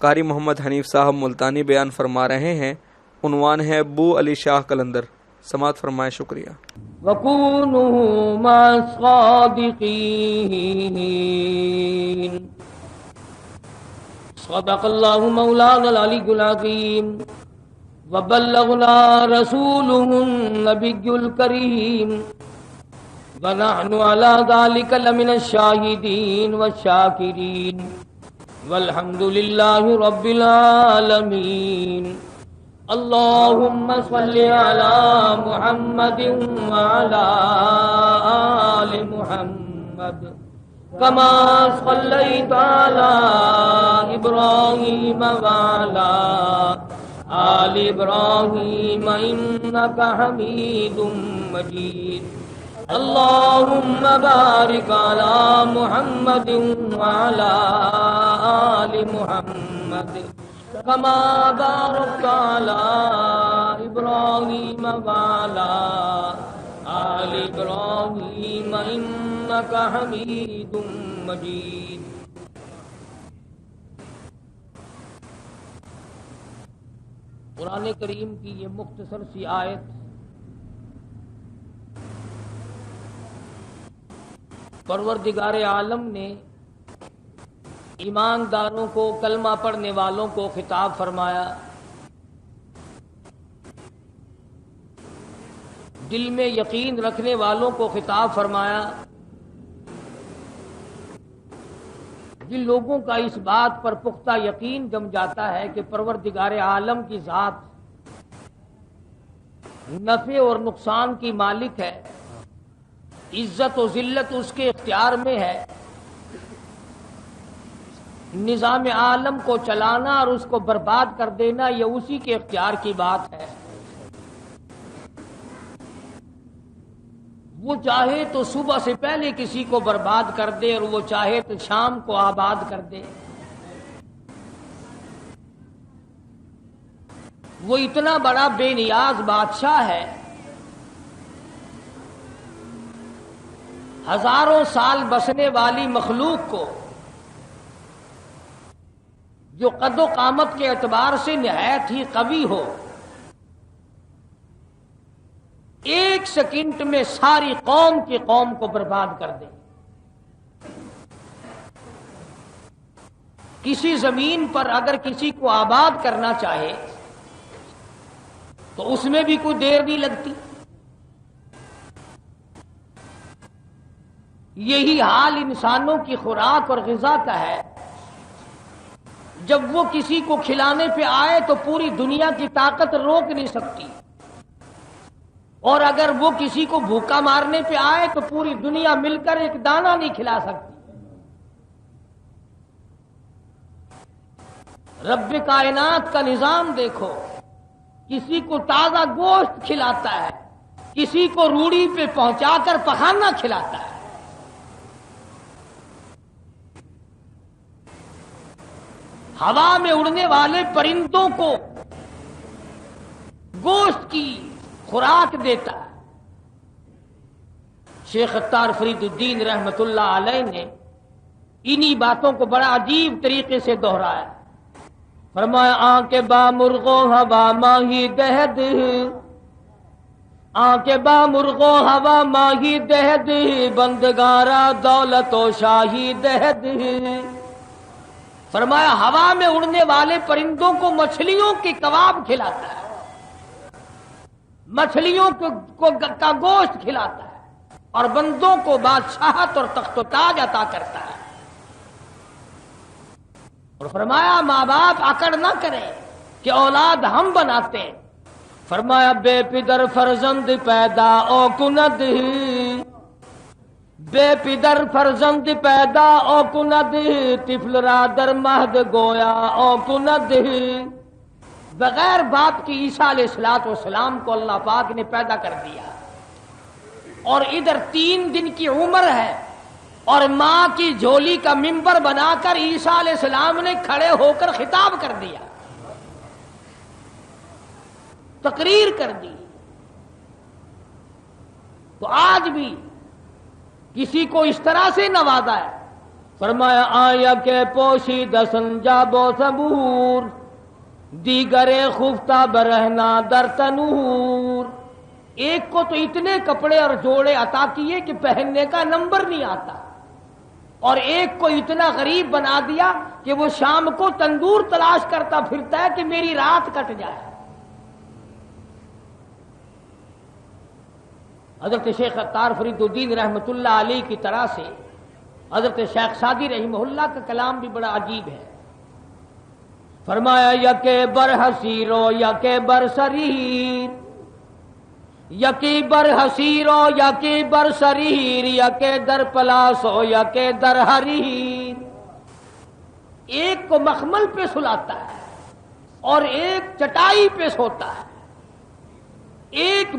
قاری محمد حنیف صاحب ملتانی بیان فرما رہے ہیں، عنوان ہے ابو علی شاہ قلندر۔ سماعت فرمائے، شکریہ۔ وَكُونُوا مَعَ الصَّادِقِينَ صدق اللہ مولانا العلی العظیم وبلغنا رسوله النبی الکریم ونحن على ذلك لمن الشاہدین والشاکرین والحمد للہ رب العالمین۔ اللہم صل علی محمد وعلی آل محمد کما صلیت علی ابراہیم وعلی آل ابراہیم انک حمید مجید۔ اللہم بارک علی محمد وعلی آل محمد کما بارکت علی ابراہیم وعلی آل ابراہیم انک حمید مجید۔ قرآن کریم کی یہ مختصر سی آیت پروردگار عالم نے ایمانداروں کو، کلمہ پڑھنے والوں کو خطاب فرمایا، دل میں یقین رکھنے والوں کو خطاب فرمایا۔ جن لوگوں کا اس بات پر پختہ یقین جم جاتا ہے کہ پروردگار عالم کی ذات نفع اور نقصان کی مالک ہے، عزت و ذلت اس کے اختیار میں ہے، نظام عالم کو چلانا اور اس کو برباد کر دینا یہ اسی کے اختیار کی بات ہے۔ وہ چاہے تو صبح سے پہلے کسی کو برباد کر دے اور وہ چاہے تو شام کو آباد کر دے۔ وہ اتنا بڑا بے نیاز بادشاہ ہے، ہزاروں سال بسنے والی مخلوق کو جو قد و قامت کے اعتبار سے نہایت ہی قوی ہو، ایک سیکنڈ میں ساری قوم کی قوم کو برباد کر دے۔ کسی زمین پر اگر کسی کو آباد کرنا چاہے تو اس میں بھی کوئی دیر نہیں لگتی۔ یہی حال انسانوں کی خوراک اور غذا کا ہے، جب وہ کسی کو کھلانے پہ آئے تو پوری دنیا کی طاقت روک نہیں سکتی، اور اگر وہ کسی کو بھوکا مارنے پہ آئے تو پوری دنیا مل کر ایک دانہ نہیں کھلا سکتی۔ رب کائنات کا نظام دیکھو، کسی کو تازہ گوشت کھلاتا ہے، کسی کو روڑی پہ پہنچا کر پخانا کھلاتا ہے۔ ہوا میں اڑنے والے پرندوں کو گوشت کی خوراک دیتا ہے۔ شیخ اتار فرید الدین رحمت اللہ علیہ نے انہی باتوں کو بڑا عجیب طریقے سے دہرایا۔ فرمایا آنکھ با مرغو ہوا ماہی دہد، آنکھ با مرغو ہوا ماہی دہد، بندگارا دولت و شاہی دہد۔ فرمایا ہوا میں اڑنے والے پرندوں کو مچھلیوں کے کباب کھلاتا ہے، مچھلیوں کا گوشت کھلاتا ہے، اور بندوں کو بادشاہت اور تخت و تاج عطا کرتا ہے۔ اور فرمایا ماں باپ اکڑ نہ کریں کہ اولاد ہم بناتے ہیں۔ فرمایا بے پدر فرزند پیدا او کند، بے پدر فرزند پیدا او کند، طفل را در مہد گویا او کند۔ بغیر باپ کی عیسیٰ علیہ السلام کو اللہ پاک نے پیدا کر دیا، اور ادھر 3 دن کی عمر ہے، اور ماں کی جھولی کا ممبر بنا کر عیسیٰ علیہ السلام نے کھڑے ہو کر خطاب کر دیا، تقریر کر دی۔ تو آج بھی کسی کو اس طرح سے نوازا ہے، فرمایا آیا کہ پوشیدہ سنجاب و صبور دیگر خفتہ برہنا در تنور. ایک کو تو اتنے کپڑے اور جوڑے عطا کیے کہ پہننے کا نمبر نہیں آتا، اور ایک کو اتنا غریب بنا دیا کہ وہ شام کو تندور تلاش کرتا پھرتا ہے کہ میری رات کٹ جائے. حضرت شیخ عطار فرید الدین رحمت اللہ علیہ کی طرح سے حضرت شیخ سعدی رحمہ اللہ کا کلام بھی بڑا عجیب ہے. فرمایا یکے بر حسیرو یکے بر سریر، یکی بر حسیرو یکی بر سریر، یکے در پلاسو یکے در حریر. ایک کو مخمل پہ سلاتا ہے اور ایک چٹائی پہ سوتا ہے، ایک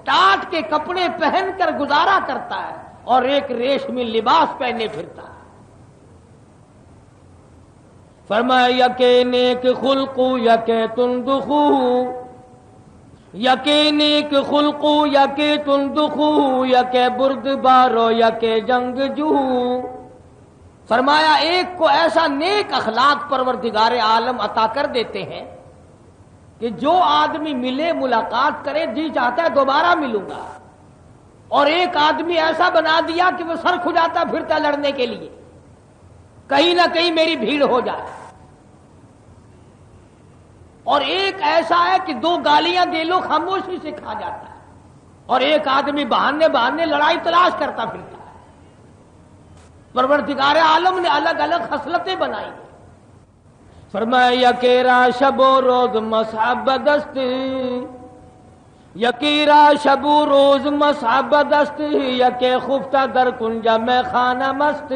ٹاٹ کے کپڑے پہن کر گزارا کرتا ہے اور ایک ریشمی لباس پہنے پھرتا ہے. فرمایا یکے نیک خلقو یکے تندخو، یکے نیک خلقو یکے تندخو، یکے برد بارو یکے جنگ جو. فرمایا ایک کو ایسا نیک اخلاق پروردگار عالم عطا کر دیتے ہیں کہ جو آدمی ملے ملاقات کرے جی چاہتا ہے دوبارہ ملوں گا، اور ایک آدمی ایسا بنا دیا کہ وہ سر کھجاتا پھرتا لڑنے کے لیے، کہیں نہ کہیں میری بھیڑ ہو جائے. اور ایک ایسا ہے کہ دو گالیاں دے لو خاموشی سے کھا جاتا ہے، اور ایک آدمی بہانے بہانے لڑائی تلاش کرتا پھرتا ہے. پروردگار عالم نے الگ الگ خصلتیں بنائی. فرمایا یکیرا شب و روز مصحب دست، یکیرا شب و روز مصحب دست، یکے خفتہ در کنجا میں خانہ مست.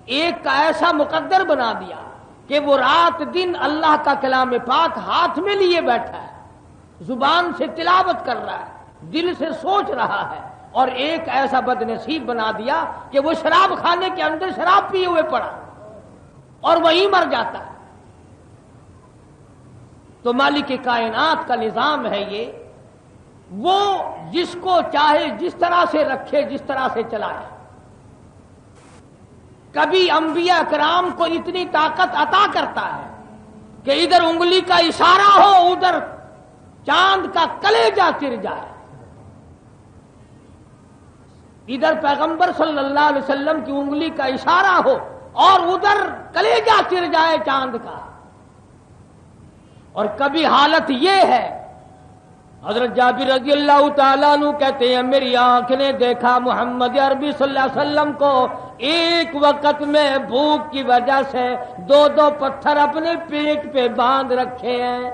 ایک کا ایسا مقدر بنا دیا کہ وہ رات دن اللہ کا کلام پاک ہاتھ میں لیے بیٹھا ہے، زبان سے تلاوت کر رہا ہے، دل سے سوچ رہا ہے. اور ایک ایسا بد نصیب بنا دیا کہ وہ شراب خانے کے اندر شراب پیے ہوئے پڑا اور وہیں مر جاتا ہے. تو مالک کائنات کا نظام ہے یہ، وہ جس کو چاہے جس طرح سے رکھے جس طرح سے چلائے. کبھی انبیاء کرام کو اتنی طاقت عطا کرتا ہے کہ ادھر انگلی کا اشارہ ہو ادھر چاند کا کلیجہ چر جائے. ادھر پیغمبر صلی اللہ علیہ وسلم کی انگلی کا اشارہ ہو اور ادھر کلیجہ چر جائے چاند کا. اور کبھی حالت یہ ہے، حضرت جابر رضی اللہ تعالیٰ عنہ کہتے ہیں میری آنکھ نے دیکھا محمد عربی صلی اللہ علیہ وسلم کو ایک وقت میں بھوک کی وجہ سے دو دو پتھر اپنے پیٹ پہ باندھ رکھے ہیں.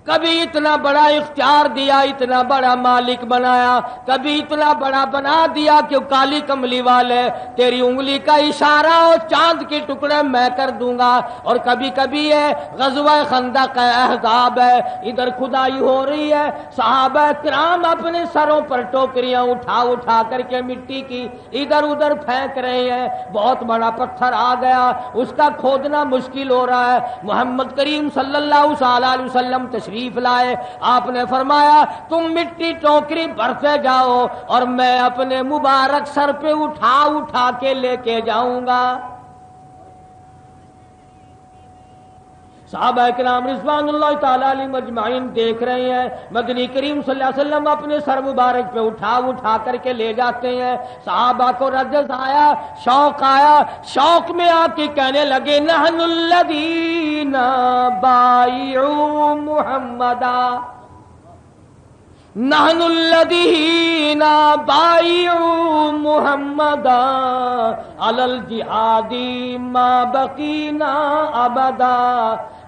کبھی اتنا بڑا اختیار دیا، اتنا بڑا مالک بنایا، کبھی اتنا بڑا بنا دیا کہ کالی کملی والے تیری انگلی کا اشارہ اور چاند کے ٹکڑے میں کر دوں گا. اور کبھی کبھی ہے غزوہ خندق کا احزاب ہے، ادھر کھدائی ہو رہی ہے، صحابہ کرام اپنے سروں پر ٹوکریاں اٹھا اٹھا کر کے مٹی کی ادھر ادھر پھینک رہے ہیں. بہت بڑا پتھر آ گیا، اس کا کھودنا مشکل ہو رہا ہے. محمد کریم صلی اللہ علیہ وسلم تشریف لائے. آپ نے فرمایا تم مٹی ٹوکری بھرتے جاؤ اور میں اپنے مبارک سر پہ اٹھا اٹھا کے لے کے جاؤں گا. صحابہ کرام رضوان اللہ تعالی علیہم اجمعین دیکھ رہے ہیں مدنی کریم صلی اللہ علیہ وسلم اپنے سر مبارک پہ اٹھا اٹھا کر کے لے جاتے ہیں. صحابہ کو رجز آیا، شوق آیا، شوق میں آ کے کہنے لگے نحن الذین بایعوا محمدا، نحن الذین بایعوا محمدا علی الجہاد ما بقینا ابدا.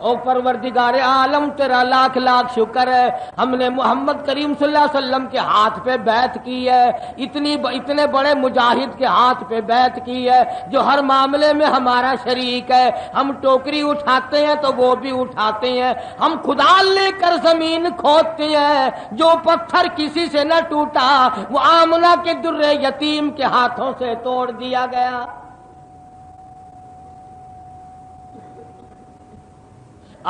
او پروردگار عالم تیرا لاکھ لاکھ شکر ہے، ہم نے محمد کریم صلی اللہ علیہ وسلم کے ہاتھ پہ بیعت کی ہے، اتنے بڑے مجاہد کے ہاتھ پہ بیعت کی ہے جو ہر معاملے میں ہمارا شریک ہے. ہم ٹوکری اٹھاتے ہیں تو وہ بھی اٹھاتے ہیں، ہم کھدال لے کر زمین کھودتے ہیں. جو پتھر کسی سے نہ ٹوٹا وہ آمنہ کے در یتیم کے ہاتھوں سے توڑ دیا گیا.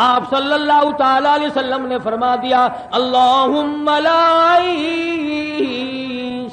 آپ صلی اللہ تعالی علیہ وسلم نے فرما دیا اللہم لا عیش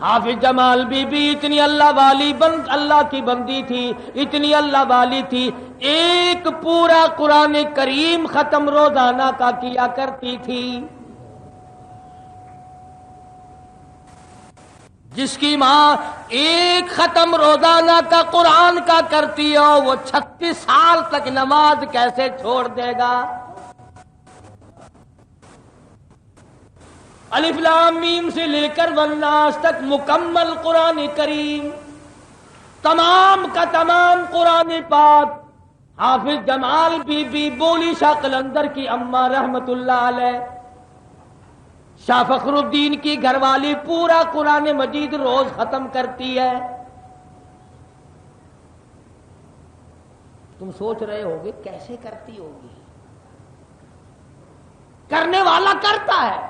حافظ جمال بی بی اتنی اللہ کی بندی تھی، اتنی اللہ والی تھی، ایک پورا قرآن کریم ختم روزانہ کا کیا کرتی تھی۔ جس کی ماں ایک ختم روزانہ کا قرآن کا کرتی ہو، وہ 36 سال تک نماز کیسے چھوڑ دے گا؟ الف لام میم سے لے کر والناس تک مکمل قرآن کریم، تمام کا تمام قرآن پاک حافظ جمال بی بی بولی شاہ قلندر کی اماں رحمت اللہ علیہ، شاہ فخر الدین کی گھر والی پورا قرآن مجید روز ختم کرتی ہے۔ تم سوچ رہے ہوگے کیسے کرتی ہوگی؟ کرنے والا کرتا ہے،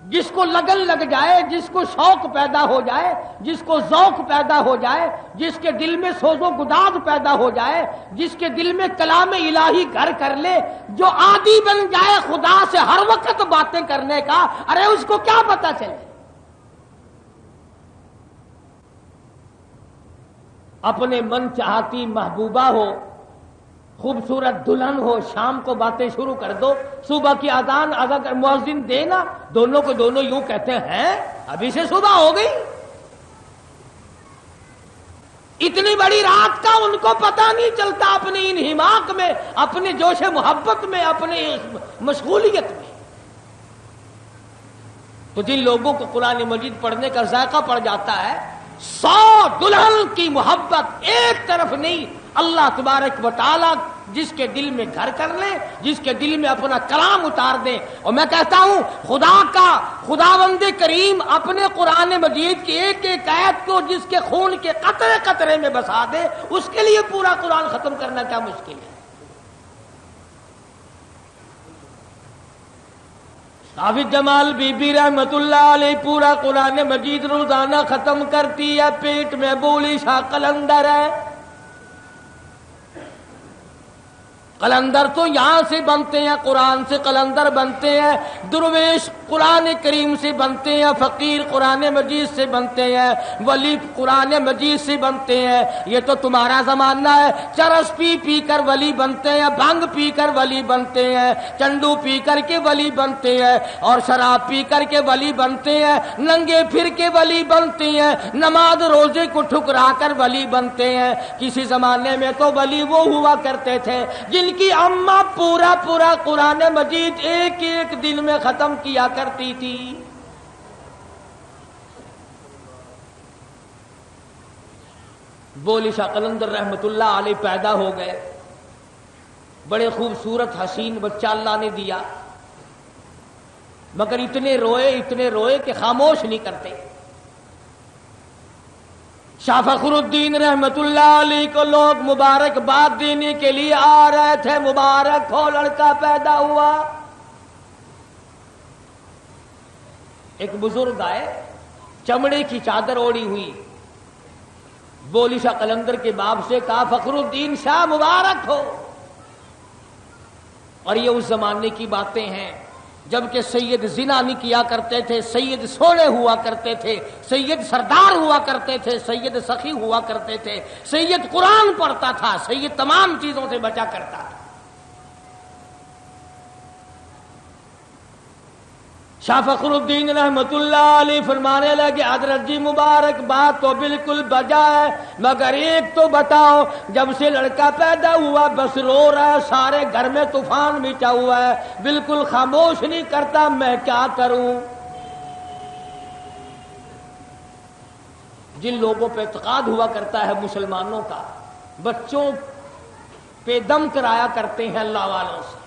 جس کو لگن لگ جائے، جس کو شوق پیدا ہو جائے، جس کو ذوق پیدا ہو جائے، جس کے دل میں سوز و گداز پیدا ہو جائے، جس کے دل میں کلام الہی گھر کر لے، جو عادی بن جائے خدا سے ہر وقت باتیں کرنے کا، ارے اس کو کیا پتا چلے؟ اپنے من چاہتی محبوبہ ہو، خوبصورت دلہن ہو، شام کو باتیں شروع کر دو، صبح کی اذان اگر مؤذن دینا، دونوں کو دونوں یوں کہتے ہیں ابھی سے صبح ہو گئی۔ اتنی بڑی رات کا ان کو پتہ نہیں چلتا، اپنے انہماک میں، اپنے جوش محبت میں، اپنے مشغولیت میں۔ تو جن لوگوں کو قرآن مجید پڑھنے کا ذائقہ پڑ جاتا ہے، 100 دلہن کی محبت ایک طرف نہیں، اللہ تبارک و تعالی جس کے دل میں گھر کر لے، جس کے دل میں اپنا کلام اتار دے۔ اور میں کہتا ہوں خداوند کریم اپنے قرآن مجید کی ایک ایک آیت کو جس کے خون کے قطرے قطرے میں بسا دے، اس کے لیے پورا قرآن ختم کرنا کیا مشکل ہے؟ حافظ جمال بی بی رحمت اللہ علیہ پورا قرآن مجید روزانہ ختم کرتی ہے، پیٹ میں بولی شاہ قلندر ہے۔ قلندر تو یہاں سے بنتے ہیں، قرآن سے قلندر بنتے ہیں، درویش قرآن کریم سے بنتے ہیں، فقیر قرآن مجید سے بنتے ہیں، ولی قرآن مجید سے بنتے ہیں۔ یہ تو تمہارا زمانہ ہے، چرس پی پی کر ولی بنتے ہیں، بھنگ پی کر ولی بنتے ہیں، چنڈو پی کر کے ولی بنتے ہیں، اور شراب پی کر کے ولی بنتے ہیں، ننگے پھر کے ولی بنتے ہیں، نماز روزے کو ٹھکرا کر ولی بنتے ہیں۔ کسی زمانے میں تو ولی وہ ہوا کرتے تھے جن کی اماں پورا قرآن مجید ایک ایک دن میں ختم کیا کرتی تھی۔ بولی شاہ قلندر رحمت اللہ علیہ پیدا ہو گئے، بڑے خوبصورت حسین بچہ اللہ نے دیا، مگر اتنے روئے کہ خاموش نہیں کرتے۔ شاہ فخر الدین رحمت اللہ علیہ کو لوگ مبارکباد دینے کے لیے آ رہے تھے، مبارک ہو لڑکا پیدا ہوا۔ ایک بزرگ آئے، چمڑے کی چادر اوڑی ہوئی، بولی شاہ قلندر کے باپ سے کہا فخر الدین شاہ مبارک ہو۔ اور یہ اس زمانے کی باتیں ہیں جبکہ سید زنا نہیں کیا کرتے تھے، سید سونے ہوا کرتے تھے، سید سردار ہوا کرتے تھے، سید سخی ہوا کرتے تھے، سید قرآن پڑھتا تھا، سید تمام چیزوں سے بچا کرتا تھا۔ شاہ فخر الدین رحمت اللہ علیہ فرمانے لگے حضرت جی مبارک بات تو بالکل بجا ہے، مگر ایک تو بتاؤ، جب سے لڑکا پیدا ہوا بس رو رہا ہے، سارے گھر میں طوفان مچا ہوا ہے، بالکل خاموش نہیں کرتا، میں کیا کروں؟ جن لوگوں پہ اعتقاد ہوا کرتا ہے مسلمانوں کا، بچوں پہ دم کرایا کرتے ہیں اللہ والوں سے۔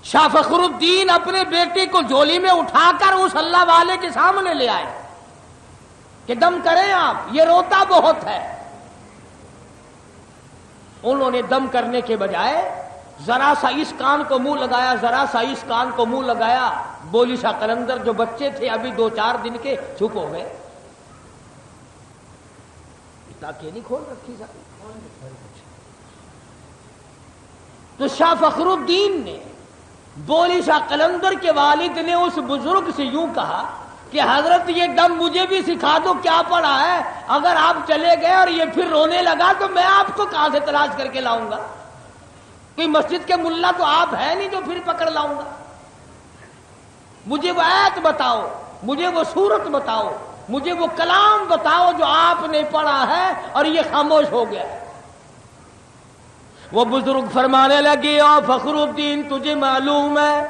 شاہ فخر الدین اپنے بیٹے کو جھولی میں اٹھا کر اس اللہ والے کے سامنے لے آئے کہ دم کریں آپ، یہ روتا بہت ہے۔ انہوں نے دم کرنے کے بجائے ذرا سا اس کان کو منہ لگایا، ذرا سا اس کان کو منہ لگایا، بولی شاہ قلندر جو بچے تھے ابھی 2-4 دن کے چپ ہو گئے۔ تاکہ نہیں کھول رکھی ساری۔ تو شاہ فخر الدین نے بولی شاہ قلندر کے والد نے اس بزرگ سے یوں کہا کہ حضرت یہ دم مجھے بھی سکھا دو کیا پڑا ہے، اگر آپ چلے گئے اور یہ پھر رونے لگا تو میں آپ کو کہاں سے تلاش کر کے لاؤں گا؟ کوئی مسجد کے ملا تو آپ ہے نہیں جو پھر پکڑ لاؤں گا۔ مجھے وہ آیت بتاؤ، مجھے وہ سورت بتاؤ، مجھے وہ کلام بتاؤ جو آپ نے پڑھا ہے اور یہ خاموش ہو گیا ہے۔ وہ بزرگ فرمانے لگے، او فخر الدین تجھے معلوم ہے،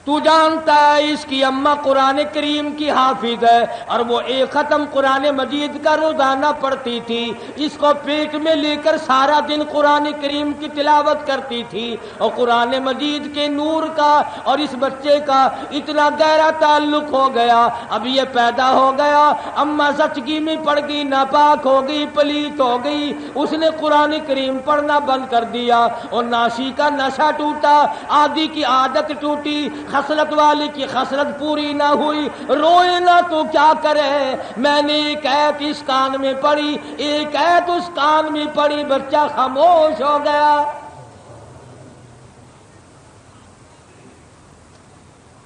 تو جانتا ہے اس کی اماں قرآن کریم کی حافظ ہے اور وہ ایک ختم قرآن مجید کا روزانہ پڑھتی تھی، اس کو پیٹ میں لے کر سارا دن قرآن کریم کی تلاوت کرتی تھی، اور قرآن مجید کے نور کا اور اس بچے کا اتنا گہرا تعلق ہو گیا، اب یہ پیدا ہو گیا، اماں زچگی میں پڑ گئی، ناپاک ہو گئی، پلیت ہو گئی، اس نے قرآن کریم پڑھنا بند کر دیا اور ناشی کا نشہ ٹوٹا، عادی کی عادت ٹوٹی، خصلت والی کی خصلت پوری نہ ہوئی، روئے نہ تو کیا کرے۔ میں نے ایک ایت اس کان میں پڑھی، ایک ایت اس کان میں پڑھی، بچہ خاموش ہو گیا۔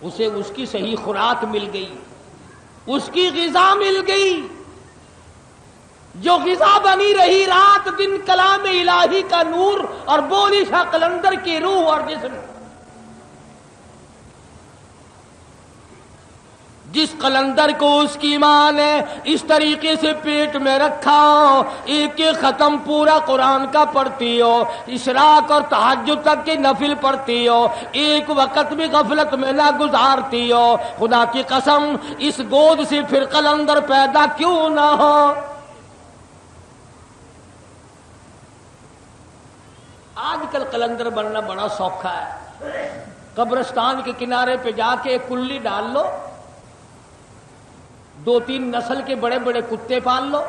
اسے اس کی صحیح خوراک مل گئی، اس کی غذا مل گئی، جو غذا بنی رہی رات دن کلام الہی کا نور اور بولی شاہ قلندر کی روح اور جسم۔ جس قلندر کو اس کی ماں نے اس طریقے سے پیٹ میں رکھا ہو، ایک ایک ختم پورا قرآن کا پڑھتی ہو، اشراق اور تہجد تک کے نفل پڑھتی ہو، ایک وقت بھی غفلت میں نہ گزارتی ہو، خدا کی قسم اس گود سے پھر قلندر پیدا کیوں نہ ہو۔ آج کل قلندر بننا بڑا سوکھا ہے، قبرستان کے کنارے پہ جا کے ایک کلی ڈال لو، 2-3 نسل کے بڑے بڑے کتے پال لو،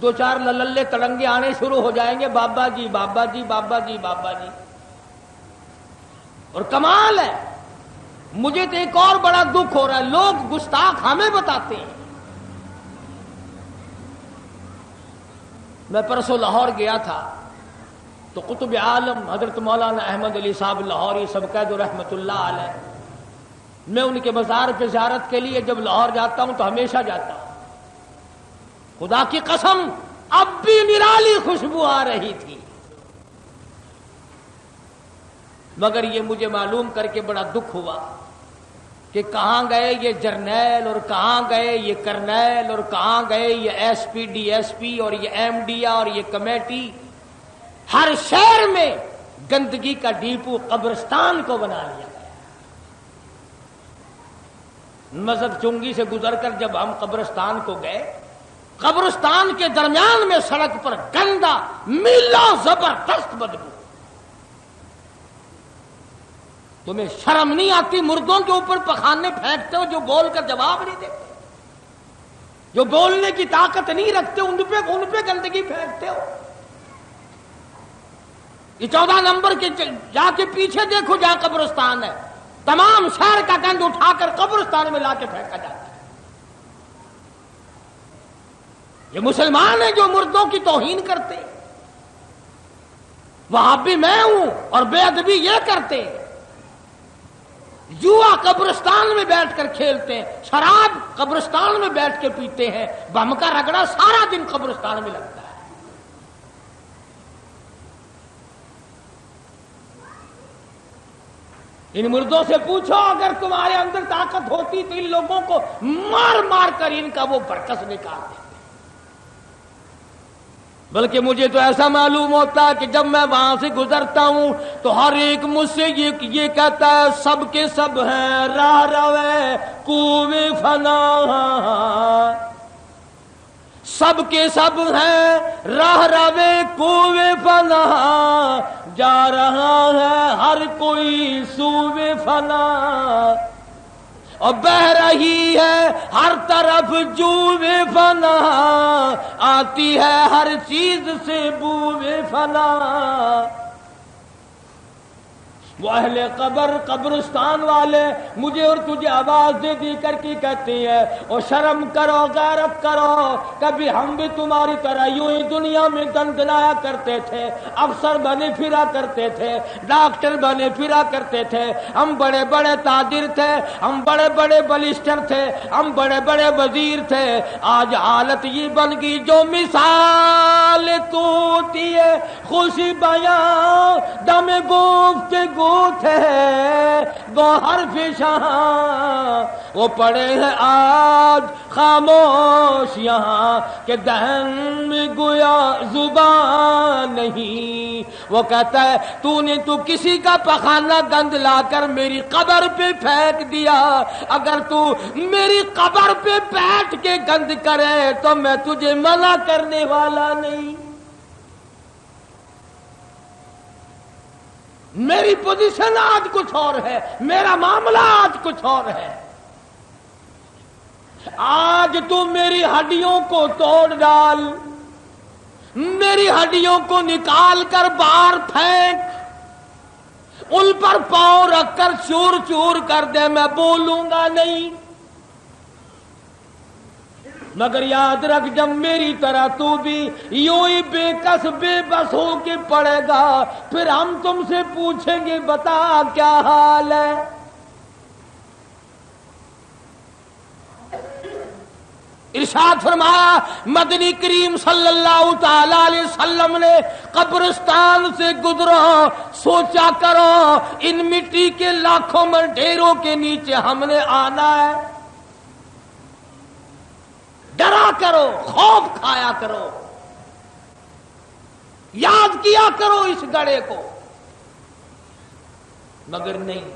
2-4 للے تڑنگے آنے شروع ہو جائیں گے، بابا جی بابا جی بابا جی بابا جی۔ اور کمال ہے، مجھے تو ایک اور بڑا دکھ ہو رہا ہے، لوگ گستاخ ہمیں بتاتے ہیں۔ میں پرسوں لاہور گیا تھا تو قطب عالم حضرت مولانا احمد علی صاحب لاہوری سبقید رحمت اللہ علیہ، میں ان کے مزار پہ زیارت کے لیے جب لاہور جاتا ہوں تو ہمیشہ جاتا ہوں، خدا کی قسم اب بھی نرالی خوشبو آ رہی تھی، مگر یہ مجھے معلوم کر کے بڑا دکھ ہوا کہ کہاں گئے یہ جرنیل اور کہاں گئے یہ کرنیل اور کہاں گئے یہ S P D S P اور یہ ایم ڈی اور یہ کمیٹی۔ ہر شہر میں گندگی کا ڈیپو قبرستان کو بنا لیا گیا۔ مذہب چنگی سے گزر کر جب ہم قبرستان کو گئے، قبرستان کے درمیان میں سڑک پر گندا میلا زبردست بدبو۔ تمہیں شرم نہیں آتی؟ مردوں کے اوپر پخانے پھینکتے ہو جو بول کر جواب نہیں دیتے، جو بولنے کی طاقت نہیں رکھتے، ان پہ گندگی پھینکتے ہو۔ یہ 14 نمبر کے جا کے پیچھے دیکھو جہاں قبرستان ہے، تمام شہر کا گند اٹھا کر قبرستان میں لا کے پھینکا جاتا ہے۔ یہ مسلمان ہیں جو مردوں کی توہین کرتے، وہاں بھی میں ہوں اور بے ادبی یہ کرتے، جوا قبرستان میں بیٹھ کر کھیلتے ہیں، شراب قبرستان میں بیٹھ کے پیتے ہیں، بم کا رگڑا سارا دن قبرستان میں لگتا ہے۔ ان مردوں سے پوچھو اگر تمہارے اندر طاقت ہوتی تو ان لوگوں کو مار مار کر ان کا وہ برکس نکال دیتے۔ بلکہ مجھے تو ایسا معلوم ہوتا ہے کہ جب میں وہاں سے گزرتا ہوں تو ہر ایک مجھ سے یہ کہتا ہے سب کے سب ہیں راہ روے کوے فنا، سب کے سب ہیں راہ روے کوے فنا، جا رہا ہے ہر کوئی سوے فنا، اور بہ رہی ہے ہر طرف جوے فنا، آتی ہے ہر چیز سے بوے فنا۔ وہ اہل قبر قبرستان والے مجھے اور تجھے آواز دے دی کر کے کہتی ہے اور شرم کرو غیرت کرو، کبھی ہم بھی تمہاری طرح یوں ہی دنیا میں دندنایا کرتے تھے، افسر بنے پھرا کرتے تھے، ڈاکٹر بنے پھرا کرتے تھے، ہم بڑے بڑے تاجر تھے، ہم بڑے بڑے بلسٹر تھے، ہم بڑے بڑے وزیر تھے، آج حالت یہ بن گئی جو مثال تو ہوتی ہے خوشی بیاں دم گفت گوت ہے گوہر فشاں، وہ پڑے ہیں آج خاموش یہاں کہ دہن میں گویا زبان نہیں، وہ کہتا ہے تو کسی کا پخانہ گند لا کر میری قبر پہ پھینک دیا، اگر تو میری قبر پہ بیٹھ کے گند کرے تو میں تجھے منع کرنے والا نہیں، میری پوزیشن آج کچھ اور ہے، میرا معاملہ آج کچھ اور ہے، آج تو میری ہڈیوں کو توڑ ڈال، میری ہڈیوں کو نکال کر باہر پھینک، ان پر پاؤں رکھ کر چور چور کر دے، میں بولوں گا نہیں، مگر یاد رکھ جب میری طرح تو بھی یوں ہی بے کس بے بس ہو کے پڑے گا، پھر ہم تم سے پوچھیں گے بتا کیا حال ہے۔ ارشاد فرمایا مدنی کریم صلی اللہ تعالی علیہ وسلم نے قبرستان سے گزرو سوچا کرو ان مٹی کے لاکھوں من ڈھیروں کے نیچے ہم نے آنا ہے، ڈرا کرو خوف کھایا کرو، یاد کیا کرو اس گڑھے کو، مگر نہیں،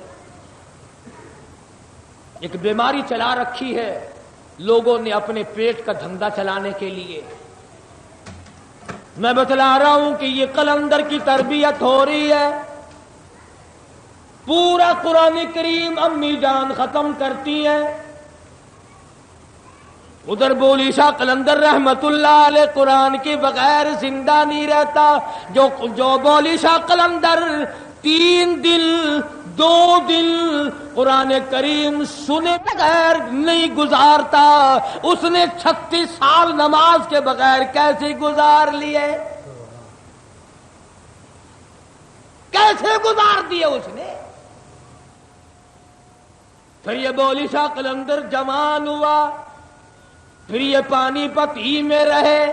ایک بیماری چلا رکھی ہے لوگوں نے اپنے پیٹ کا دھندا چلانے کے لیے۔ میں بتلا رہا ہوں کہ یہ قلندر کی تربیت ہو رہی ہے، پورا قرآن کریم امی جان ختم کرتی ہے، ادھر بولی شاہ قلندر رحمت اللہ علیہ قرآن کے بغیر زندہ نہیں رہتا، جو بولی شاہ قلندر 3 دن 2 دن قرآن کریم سنے بغیر نہیں گزارتا، اس نے 36 سال نماز کے بغیر کیسے گزار لیے، کیسے گزار دیے اس نے۔ پھر یہ بولی شاہ قلندر جوان ہوا، پھر یہ پانی پت ہی میں رہے،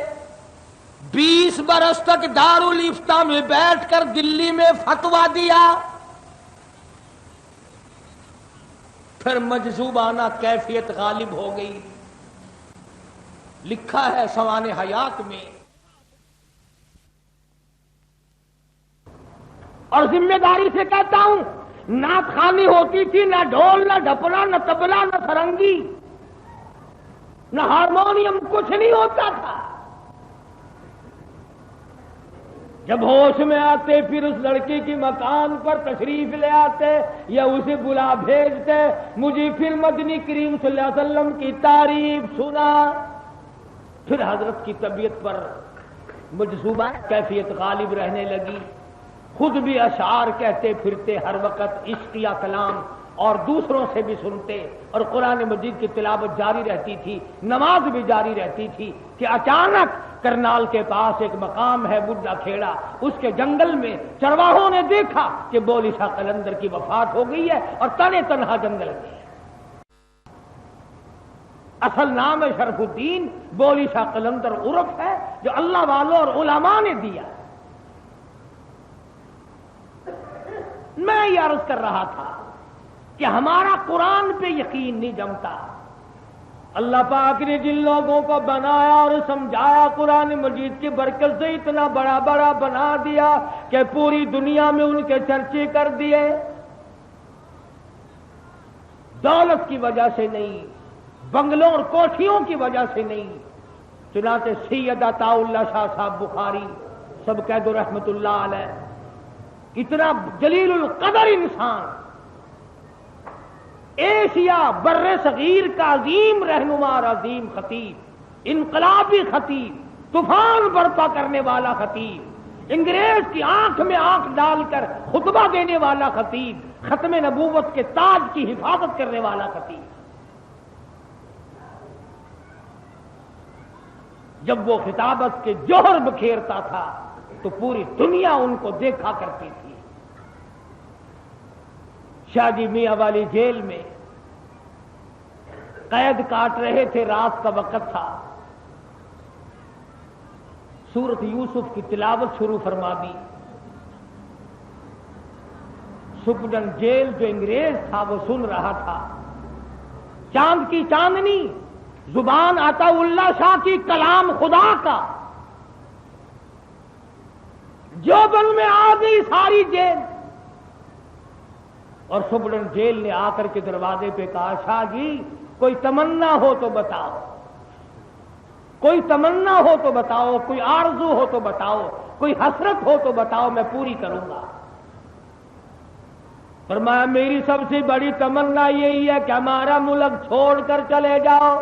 20 برس تک دارالفتہ میں بیٹھ کر دلی میں فتویٰ دیا، پھر مجذوبانہ کیفیت غالب ہو گئی، لکھا ہے سوانح حیات میں، اور ذمہ داری سے کہتا ہوں نعت خوانی ہوتی تھی، نہ ڈھول نہ ڈھپنا نہ طبلہ نہ سرنگی نہ ہارمونیم، کچھ نہیں ہوتا تھا۔ جب ہوش میں آتے پھر اس لڑکی کی مکان پر تشریف لے آتے یا اسے بلا بھیجتے، مجھے پھر مدنی کریم صلی اللہ علیہ وسلم کی تعریف سنا، پھر حضرت کی طبیعت پر مجذوبہ کیفیت غالب رہنے لگی، خود بھی اشعار کہتے پھرتے ہر وقت عشقیہ کلام، اور دوسروں سے بھی سنتے، اور قرآن مجید کی تلاوت جاری رہتی تھی، نماز بھی جاری رہتی تھی، کہ اچانک کرنال کے پاس ایک مقام ہے بڈھا کھیڑا، اس کے جنگل میں چرواہوں نے دیکھا کہ بولی شاہ قلندر کی وفات ہو گئی ہے اور تنے تنہا جنگل میں ہے۔ اصل نام ہے شرف الدین، بولی شاہ قلندر عرف ہے جو اللہ والوں اور علماء نے دیا۔ میں یہ عرض کر رہا تھا کہ ہمارا قرآن پہ یقین نہیں جمتا، اللہ پاک نے جن لوگوں کو بنایا اور سمجھایا قرآن مجید کی برکت سے اتنا بڑا بڑا بنا دیا کہ پوری دنیا میں ان کے چرچے کر دیے، دولت کی وجہ سے نہیں، بنگلوں اور کوٹھیوں کی وجہ سے نہیں، چنانچہ سید عطا اللہ شاہ صاحب بخاری سب کہہ دو رحمت اللہ علیہ، اتنا جلیل القدر انسان، ایشیا بر صغیر کا عظیم رہنما اور عظیم خطیب، انقلابی خطیب، طوفان برپا کرنے والا خطیب، انگریز کی آنکھ میں آنکھ ڈال کر خطبہ دینے والا خطیب، ختم نبوت کے تاج کی حفاظت کرنے والا خطیب، جب وہ خطابت کے جوہر بکھیرتا تھا تو پوری دنیا ان کو دیکھا کرتی تھی۔ شاہ جی میاں والی جیل میں قید کاٹ رہے تھے، رات کا وقت تھا، سورت یوسف کی تلاوت شروع فرما دی۔ سپرڈن جیل جو انگریز تھا وہ سن رہا تھا، چاند کی چاندنی، زبان عطا اللہ شاہ کی، کلام خدا کا، جو بن میں آ گئی ساری جیل۔ اور سپرڈن جیل نے آ کر کے دروازے پہ کہا، شاہ جی کوئی تمنا ہو تو بتاؤ، کوئی تمنا ہو تو بتاؤ، کوئی آرزو ہو تو بتاؤ، کوئی حسرت ہو تو بتاؤ، میں پوری کروں گا۔ فرمایا میری سب سے بڑی تمنا یہی ہے کہ ہمارا ملک چھوڑ کر چلے جاؤ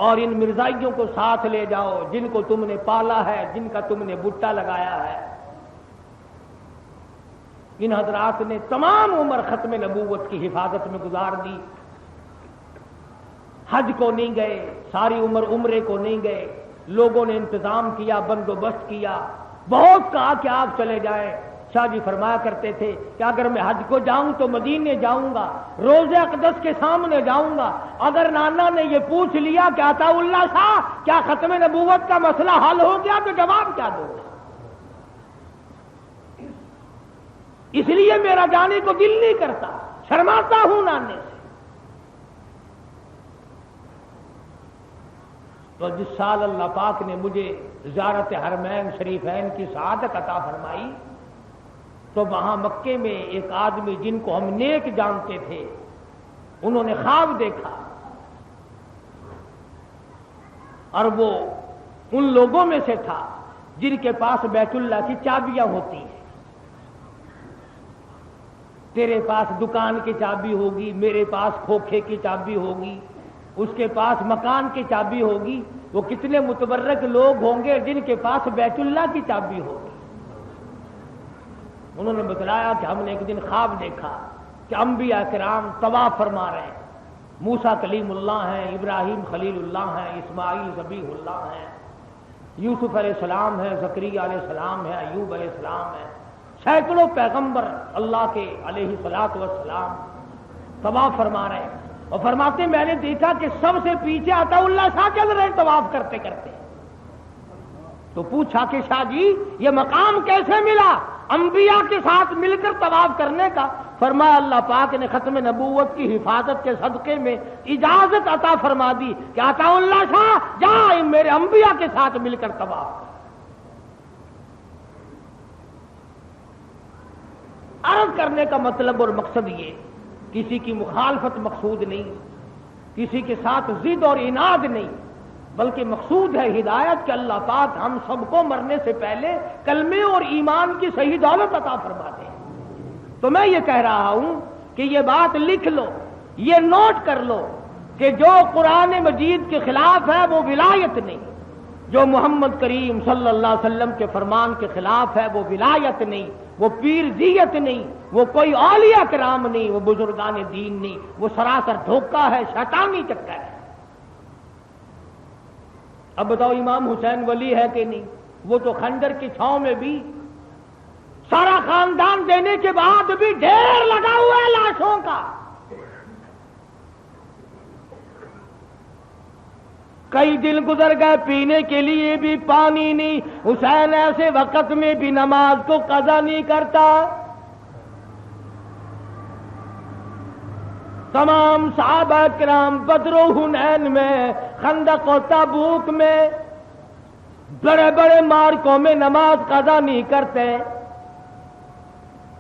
اور ان مرزائیوں کو ساتھ لے جاؤ جن کو تم نے پالا ہے، جن کا تم نے بٹا لگایا ہے۔ ان حضرات نے تمام عمر ختم نبوت کی حفاظت میں گزار دی، حج کو نہیں گئے، ساری عمر عمرے کو نہیں گئے، لوگوں نے انتظام کیا، بندوبست کیا، بہت کہا کہ آپ چلے جائیں۔ شاہ جی فرمایا کرتے تھے کہ اگر میں حج کو جاؤں تو مدینے جاؤں گا، روضہ اقدس کے سامنے جاؤں گا۔ اگر نانا نے یہ پوچھ لیا کہ عطا اللہ شاہ کیا ختم نبوت کا مسئلہ حل ہو گیا تو جواب کیا دوں گا؟ اس لیے میرا جانے کو دل نہیں کرتا، شرماتا ہوں نانے سے۔ تو جس سال اللہ پاک نے مجھے زیارت حرمین شریفین کی سعادت عطا فرمائی تو وہاں مکے میں ایک آدمی جن کو ہم نیک جانتے تھے، انہوں نے خواب دیکھا، اور وہ ان لوگوں میں سے تھا جن کے پاس بیت اللہ کی چابیاں ہوتی ہیں۔ تیرے پاس دکان کی چابی ہوگی، میرے پاس کھوکھے کی چابی ہوگی، اس کے پاس مکان کی چابی ہوگی، وہ کتنے متبرک لوگ ہوں گے جن کے پاس بیت اللہ کی چابی ہوگی۔ انہوں نے بتلایا کہ ہم نے ایک دن خواب دیکھا کہ انبیاء کرام طواف فرما رہے ہیں، موسیٰ کلیم اللہ ہیں، ابراہیم خلیل اللہ ہیں، اسماعیل ذبیح اللہ ہیں، یوسف علیہ السلام ہیں، زکریا علیہ السلام ہیں، ایوب علیہ السلام ہیں، سینکڑوں پیغمبر اللہ کے علیہ الصلوۃ والسلام طواف فرما رہے ہیں۔ اور فرماتے میں نے دیکھا کہ سب سے پیچھے عطا اللہ شاہ چل رہے طواف کرتے کرتے۔ تو پوچھا کہ شاہ جی یہ مقام کیسے ملا انبیاء کے ساتھ مل کر طواف کرنے کا؟ فرمایا اللہ پاک نے ختم نبوت کی حفاظت کے صدقے میں اجازت عطا فرما دی کہ عطا اللہ شاہ جا میرے انبیاء کے ساتھ مل کر طواف کر۔ عرض کرنے کا مطلب اور مقصد یہ، کسی کی مخالفت مقصود نہیں، کسی کے ساتھ ضد اور عناد نہیں، بلکہ مقصود ہے ہدایت کہ اللہ پاک ہم سب کو مرنے سے پہلے کلمے اور ایمان کی صحیح دولت عطا فرما دے۔ تو میں یہ کہہ رہا ہوں کہ یہ بات لکھ لو، یہ نوٹ کر لو کہ جو قرآن مجید کے خلاف ہے وہ ولایت نہیں، جو محمد کریم صلی اللہ علیہ وسلم کے فرمان کے خلاف ہے وہ ولایت نہیں، وہ پیر زیت نہیں، وہ کوئی اولیاء کرام نہیں، وہ بزرگان دین نہیں، وہ سراسر دھوکہ ہے، شیطانی چکر ہے۔ اب بتاؤ امام حسین ولی ہے کہ نہیں؟ وہ تو خنجر کی چھاؤں میں بھی سارا خاندان دینے کے بعد بھی ڈھیر لگا ہوا ہے لاشوں کا۔ کئی دن گزر گئے پینے کے لیے بھی پانی نہیں، حسین ایسے وقت میں بھی نماز کو قضا نہیں کرتا۔ تمام صحابہ کرام بدر و حنین میں، خندق و تبوک میں، بڑے بڑے مارکوں میں نماز قضا نہیں کرتے۔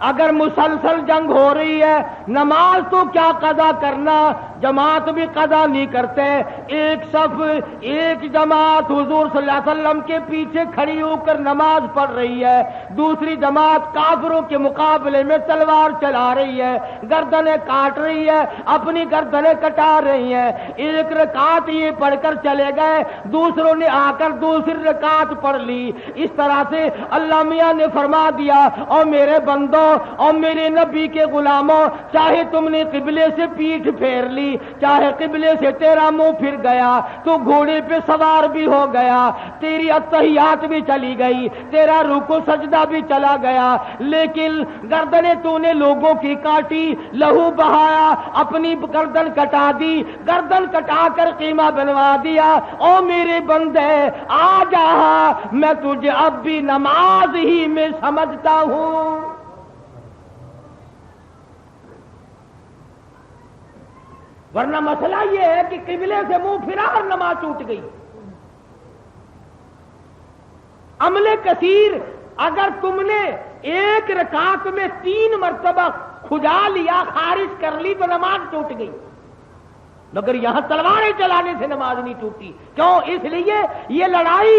اگر مسلسل جنگ ہو رہی ہے نماز تو کیا قضا کرنا، جماعت بھی قضا نہیں کرتے، ایک صف ایک جماعت حضور صلی اللہ علیہ وسلم کے پیچھے کھڑی ہو کر نماز پڑھ رہی ہے، دوسری جماعت کافروں کے مقابلے میں تلوار چلا رہی ہے، گردنیں کاٹ رہی ہے، اپنی گردنیں کٹا رہی ہیں۔ ایک رکعت یہ پڑھ کر چلے گئے، دوسروں نے آ کر دوسری رکعت پڑھ لی۔ اس طرح سے اللہ میاں نے فرما دیا، اور میرے بندوں اور میرے نبی کے غلاموں، چاہے تم نے قبلے سے پیٹھ پھیر لی، چاہے قبلے سے تیرا منہ پھر گیا، تو گھوڑے پہ سوار بھی ہو گیا، تیری اتحیات بھی چلی گئی، تیرا رکوع سجدہ بھی چلا گیا، لیکن گردنیں تو نے لوگوں کی کاٹی، لہو بہایا، اپنی گردن کٹا دی، گردن کٹا کر قیمہ بنوا دیا۔ او میرے بندے آ جا، میں تجھے اب بھی نماز ہی میں سمجھتا ہوں۔ ورنہ مسئلہ یہ ہے کہ قبلے سے منہ پھرا اور نماز ٹوٹ گئی۔ عمل کثیر، اگر تم نے ایک رکعت میں 3 مرتبہ کھجا لیا، خارج کر لی، تو نماز ٹوٹ گئی، مگر یہاں تلواریں چلانے سے نماز نہیں ٹوٹی۔ کیوں؟ اس لیے یہ لڑائی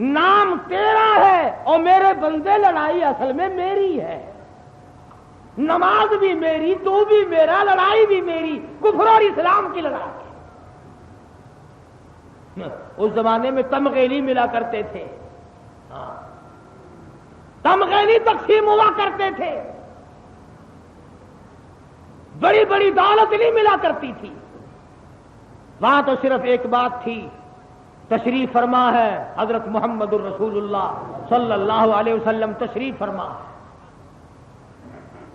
نام تیرا ہے، اور میرے بندے لڑائی اصل میں میری ہے، نماز بھی میری، تو بھی میرا، لڑائی بھی میری، کفر اور اسلام کی لڑائی۔ اس زمانے میں تمغے نہیں ملا کرتے تھے، تمغے نہیں تقسیم ہوا کرتے تھے، بڑی بڑی دولت نہیں ملا کرتی تھی، وہاں تو صرف ایک بات تھی، تشریف فرما ہے حضرت محمد الرسول اللہ صلی اللہ علیہ وسلم، تشریف فرما ہے۔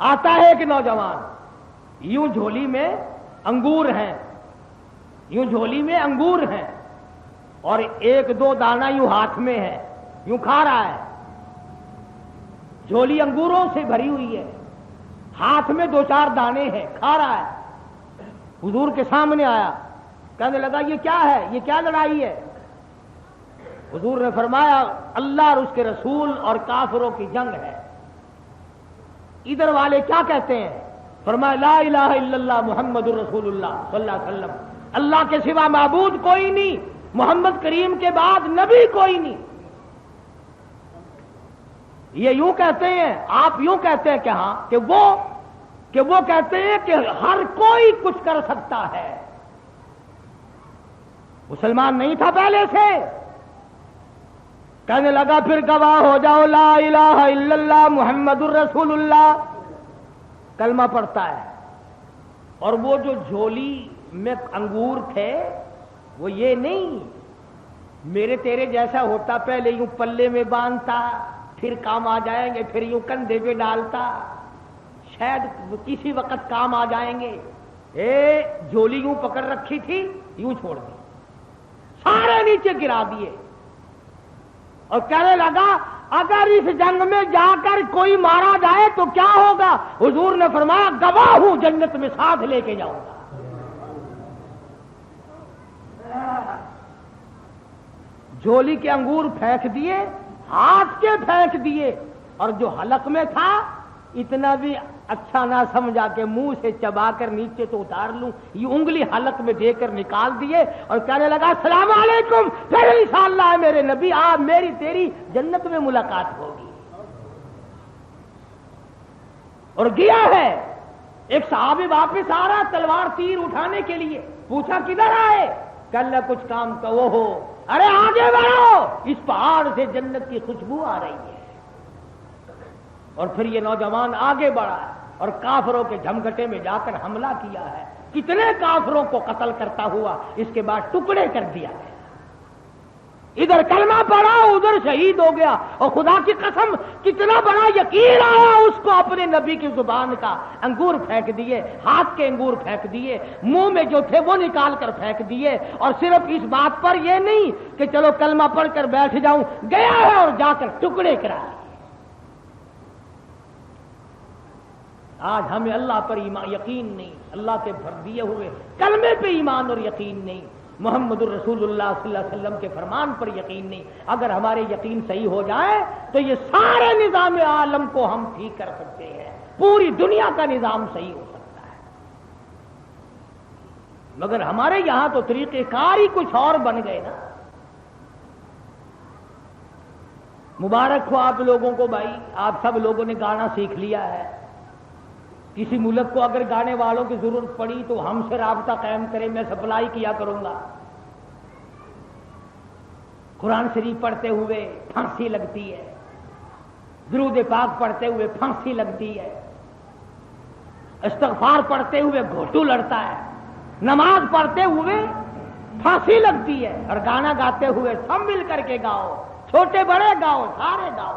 آتا ہے ایک نوجوان، یوں جھولی میں انگور ہیں، یوں جھولی میں انگور ہیں، اور 1-2 دانہ یوں ہاتھ میں ہے، یوں کھا رہا ہے، جھولی انگوروں سے بھری ہوئی ہے، ہاتھ میں 2-4 دانے ہیں، کھا رہا ہے۔ حضور کے سامنے آیا، کہنے لگا یہ کیا ہے، یہ کیا لڑائی ہے؟ حضور نے فرمایا اللہ اور اس کے رسول اور کافروں کی جنگ ہے۔ ادھر والے کیا کہتے ہیں؟ فرمایا لا الہ الا اللہ محمد الرسول اللہ صلی اللہ علیہ وسلم، اللہ کے سوا معبود کوئی نہیں، محمد کریم کے بعد نبی کوئی نہیں۔ یہ یوں کہتے ہیں، آپ یوں کہتے ہیں کہ ہاں، کہ وہ کہتے ہیں کہ ہر کوئی کچھ کر سکتا ہے، مسلمان نہیں تھا پہلے سے۔ کہنے لگا پھر گواہ ہو جاؤ لا الہ الا اللہ محمد الرسول اللہ، کلمہ پڑھتا ہے، اور وہ جو جھولی میں انگور تھے وہ یہ نہیں میرے تیرے جیسا ہوتا، پہلے یوں پلے میں باندھتا، پھر کام آ جائیں گے، پھر یوں کندھے پہ ڈالتا، شاید کسی وقت کام آ جائیں گے۔ جھولی یوں پکڑ رکھی تھی، یوں چھوڑ دی، سارے نیچے گرا دیے، اور کہنے لگا اگر اس جنگ میں جا کر کوئی مارا جائے تو کیا ہوگا؟ حضور نے فرمایا گواہ ہوں، جنت میں ساتھ لے کے جاؤں گا۔ جھولی کے انگور پھینک دیے، ہاتھ کے پھینک دیے، اور جو حلق میں تھا اتنا بھی اچھا نہ سمجھا کہ منہ سے چبا کر نیچے تو اتار لوں، یہ انگلی حلق میں دے کر نکال دیے، اور کہنے لگا السلام علیکم، پھر انشاءاللہ میرے نبی آپ میری تیری جنت میں ملاقات ہوگی۔ اور گیا ہے، ایک صحابی واپس آ رہا تلوار تیر اٹھانے کے لیے، پوچھا کدھر آئے؟ کل کچھ کام کا وہ ہو، ارے آگے بڑھو، اس پہاڑ سے جنت کی خوشبو آ رہی ہے۔ اور پھر یہ نوجوان آگے بڑھا اور کافروں کے جھمگٹے میں جا کر حملہ کیا ہے، کتنے کافروں کو قتل کرتا ہوا، اس کے بعد ٹکڑے کر دیا ہے، ادھر کلمہ پڑھا ادھر شہید ہو گیا، اور خدا کی قسم کتنا بڑا یقین آیا اس کو، اپنے نبی کی زبان کا، انگور پھینک دیے، ہاتھ کے انگور پھینک دیے، منہ میں جو تھے وہ نکال کر پھینک دیے، اور صرف اس بات پر یہ نہیں کہ چلو کلمہ پڑھ کر بیٹھ جاؤں، گیا ہے اور جا کر ٹکڑے کرا۔ آج ہمیں اللہ پر یقین نہیں، اللہ کے دیے ہوئے کلمے پہ ایمان اور یقین نہیں، محمد الرسول اللہ صلی اللہ علیہ وسلم کے فرمان پر یقین نہیں۔ اگر ہمارے یقین صحیح ہو جائے تو یہ سارے نظام عالم کو ہم ٹھیک کر سکتے ہیں، پوری دنیا کا نظام صحیح ہو سکتا ہے۔ مگر ہمارے یہاں تو طریقہ کار ہی کچھ اور بن گئے نا. مبارک ہو آپ لوگوں کو بھائی، آپ سب لوگوں نے گانا سیکھ لیا ہے. کسی ملک کو اگر گانے والوں کی ضرورت پڑی تو ہم سے رابطہ قائم کرے، میں سپلائی کیا کروں گا. قرآن شریف پڑھتے ہوئے پھانسی لگتی ہے، درود پاک پڑھتے ہوئے پھانسی لگتی ہے، استغفار پڑھتے ہوئے گھوٹو لڑتا ہے، نماز پڑھتے ہوئے پھانسی لگتی ہے، اور گانا گاتے ہوئے سب مل کر کے گاؤ، چھوٹے بڑے گاؤ، سارے گاؤ.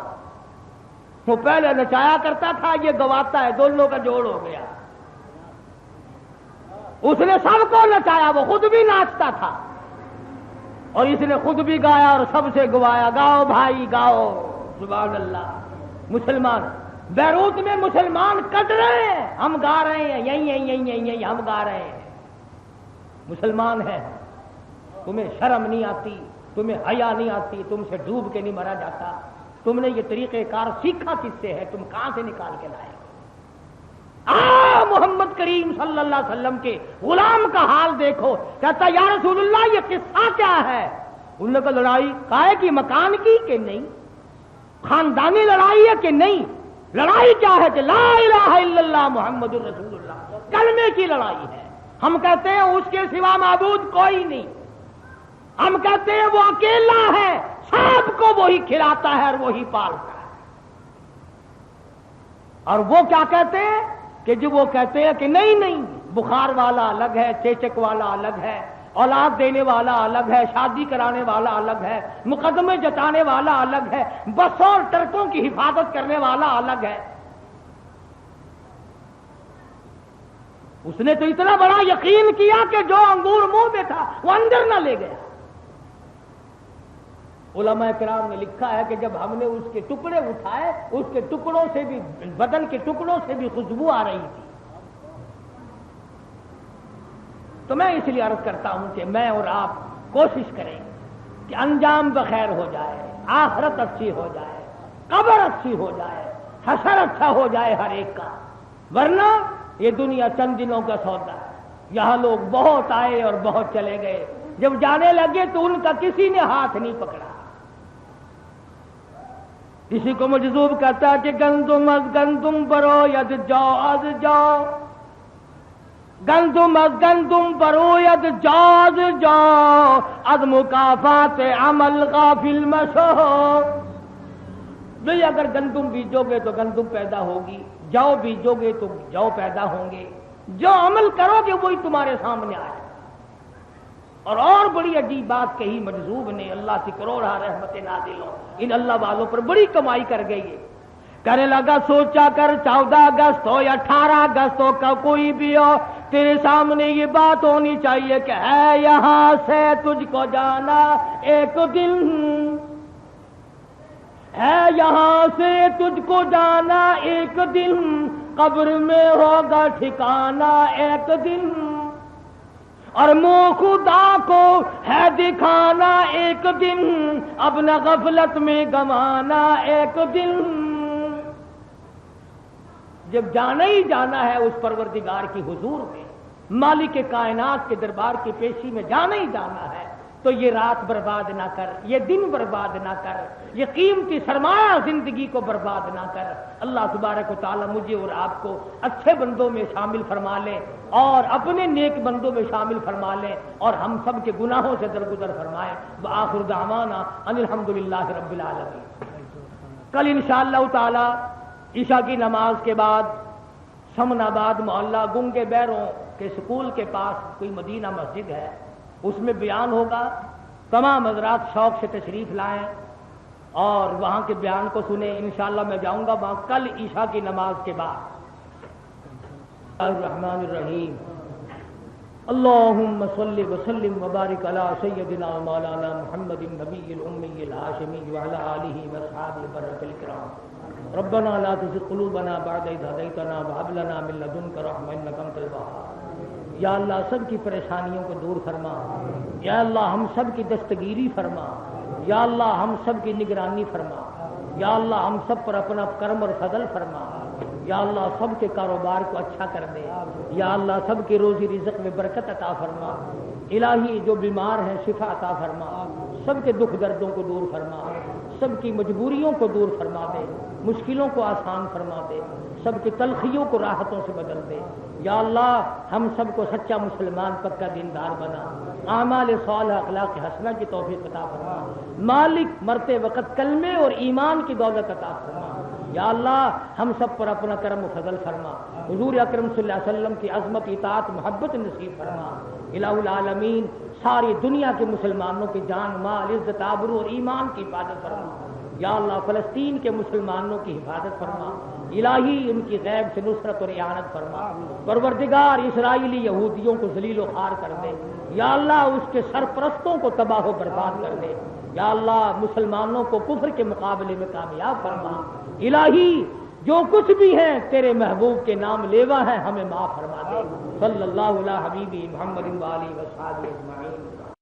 وہ پہلے نچایا کرتا تھا، یہ گواتا ہے، دونوں کا جوڑ ہو گیا. اس نے سب کو نچایا، وہ خود بھی ناچتا تھا اور اس نے خود بھی گایا اور سب سے گوایا. گاؤ بھائی گاؤ. سبحان اللہ. مسلمان بیروت میں مسلمان کٹ رہے ہیں، ہم گا رہے ہیں، یہی ہم گا رہے ہیں. مسلمان ہیں، تمہیں شرم نہیں آتی، تمہیں حیا نہیں آتی، تم سے ڈوب کے نہیں مرا جاتا. تم نے یہ طریقہ کار سیکھا کس سے ہے؟ تم کہاں سے نکال کے لائے؟ محمد کریم صلی اللہ علیہ وسلم کے غلام کا حال دیکھو. کہتا یا رسول اللہ یہ قصہ کیا ہے؟ انہوں نے کہا لڑائی کائے کی مکان کی کہ نہیں، خاندانی لڑائی ہے کہ نہیں. لڑائی کیا ہے کہ لا الہ الا اللہ محمد الرسول اللہ، کلمے کی لڑائی ہے. ہم کہتے ہیں اس کے سوا معبود کوئی نہیں. ہم کہتے ہیں وہ اکیلا ہے، سب کو وہی کھلاتا ہے اور وہی پالتا ہے. اور وہ کیا کہتے ہیں کہ جو وہ کہتے ہیں کہ نہیں بخار والا الگ ہے، چیچک والا الگ ہے، اولاد دینے والا الگ ہے، شادی کرانے والا الگ ہے، مقدمے جتانے والا الگ ہے، بسوں اور ٹرکوں کی حفاظت کرنے والا الگ ہے. اس نے تو اتنا بڑا یقین کیا کہ جو انگور منہ میں تھا وہ اندر نہ لے گیا. علماء کرام نے لکھا ہے کہ جب ہم نے اس کے ٹکڑے اٹھائے، اس کے ٹکڑوں سے بھی، بدن کے ٹکڑوں سے بھی خوشبو آ رہی تھی. تو میں اس لیے عرض کرتا ہوں کہ میں اور آپ کوشش کریں کہ انجام بخیر ہو جائے، آخرت اچھی ہو جائے، قبر اچھی ہو جائے، حشر اچھا ہو جائے ہر ایک کا. ورنہ یہ دنیا چند دنوں کا سودا ہے. یہاں لوگ بہت آئے اور بہت چلے گئے، جب جانے لگے تو ان کا کسی نے ہاتھ نہیں پکڑا. اسی کو مجذوب کہتا ہے کہ گندم از گندم برو ید جاؤ از جاؤ، گندم از گندم برو ید جاؤ از جاؤ، از مکافات عمل غافل مشو. بھئی اگر گندم بیجو گے تو گندم پیدا ہوگی، جو بیجو گے تو جو پیدا ہوں گے، جو عمل کرو گے وہی تمہارے سامنے آئے. اور بڑی عجیب بات کہی مجذوب نے، اللہ کی کروڑا رحمت نازل ہو ان اللہ والوں پر، بڑی کمائی کر گئی ہے. کہنے لگا سوچا کر 14 اگست ہو یا 18 اگست ہو کا کوئی بھی ہو، تیرے سامنے یہ بات ہونی چاہیے کہ ہے یہاں سے تجھ کو جانا ایک دن، ہے یہاں سے تجھ کو جانا ایک دن، قبر میں ہوگا ٹھکانا ایک دن، اور منہ خدا کو ہے دکھانا ایک دن، اب نہ غفلت میں گمانا ایک دن. جب جانا ہی جانا ہے اس پروردگار کی حضور میں، مالک کائنات کے دربار کی پیشی میں جانا ہی جانا ہے، تو یہ رات برباد نہ کر، یہ دن برباد نہ کر، یہ قیمتی سرمایہ زندگی کو برباد نہ کر. اللہ تبارک و تعالی مجھے اور آپ کو اچھے بندوں میں شامل فرما لے اور اپنے نیک بندوں میں شامل فرما لے، اور ہم سب کے گناہوں سے درگزر فرمائے. وآخر دعوانا ان الحمدللہ رب العالمین. کل انشاءاللہ تعالی عشاء کی نماز کے بعد سمن آباد محلہ گنگے بیروں کے سکول کے پاس کوئی مدینہ مسجد ہے، اس میں بیان ہوگا. تمام حضرات شوق سے تشریف لائیں اور وہاں کے بیان کو سنیں. انشاءاللہ میں جاؤں گا وہاں کل عشاء کی نماز کے بعد. الرحمن الرحیم. اللہم صلی وسلم وبارک علی سیدنا مولانا محمد النبی الامی الہاشمی وعلی آلہ واصحابہ البررۃ الکرام. ربنا لا تزغ قلوبنا بعد اذ ہدیتنا وہب لنا من لدنک رحمۃ انک انت الوہاب. یا اللہ سب کی پریشانیوں کو دور فرما، یا اللہ ہم سب کی دستگیری فرما، یا اللہ ہم سب کی نگرانی فرما، یا اللہ ہم سب پر اپنا کرم اور فضل فرما. یا اللہ سب کے کاروبار کو اچھا کر دے، یا اللہ سب کے روزی رزق میں برکت عطا فرما، الہی جو بیمار ہیں شفا عطا فرما، سب کے دکھ دردوں کو دور فرما، سب کی مجبوریوں کو دور فرما دے، مشکلوں کو آسان فرما دے، سب کی تلخیوں کو راحتوں سے بدل دے، یا اللہ ہم سب کو سچا مسلمان پکا دیندار بنا، اعمال صالحہ اخلاق حسنہ کی توفیق عطا فرما، مالک مرتے وقت کلمے اور ایمان کی دولت عطا فرما، یا اللہ ہم سب پر اپنا کرم و فضل فرما، حضور اکرم صلی اللہ علیہ وسلم کی عظمت اطاعت محبت نصیب فرما، الہ العالمین ساری دنیا کے مسلمانوں کی جان مال عزت آبرو اور ایمان کی حفاظت فرما، یا اللہ فلسطین کے مسلمانوں کی حفاظت فرما، الہی ان کی غیب سے نصرت اور اعانت فرما، پروردگار اسرائیلی یہودیوں کو ذلیل و خوار کر دے، یا اللہ اس کے سرپرستوں کو تباہ و برباد کر دے، یا اللہ مسلمانوں کو کفر کے مقابلے میں کامیاب فرما، الہی جو کچھ بھی ہے تیرے محبوب کے نام لیوا ہے ہمیں معاف فرما دے، صلی اللہ علیہ حبیبی محمد و آلہ و صحبہ اجمعین۔